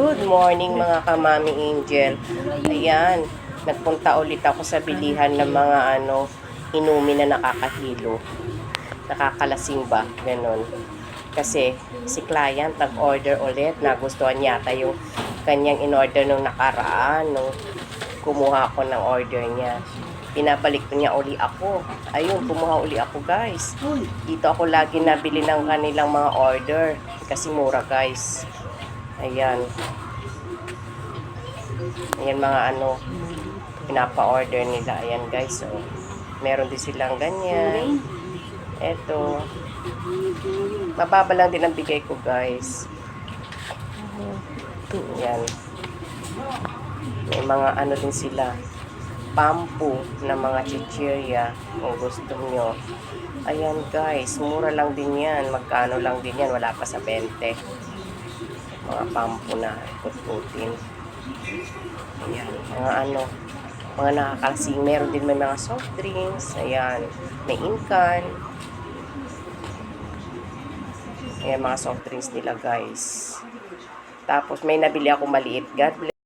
Good morning mga kamami angel. Ayan, nagpunta ulit ako sa bilihan ng mga inumin na nakakahilo. Nakakalasing ba? Ganon. Kasi si client nag-order ulit. Nagustuhan yata yung kanyang in-order nung nakaraan. Nung kumuha ako ng order niya. Pinabalik niya uli ako. Ayun, kumuha uli ako guys. Dito ako lagi nabili ng kanilang mga order. Kasi mura guys. Ayan. Ayan mga pinapa-order nila. Ayan guys. So, meron din silang ganyan. Eto. Mababa lang din ang bigay ko guys. Ayan. May mga din sila. Pampu na mga chichirya. Kung gusto nyo. Ayan guys. Mura lang din yan. Magkano lang din yan. Wala pa sa 20. Mga pampu na putputin. Ayan, mga nakakalasing. Meron din may mga soft drinks. Ayan, may incan. Ayan, mga soft drinks nila guys. Tapos may nabili ako maliit. God bless.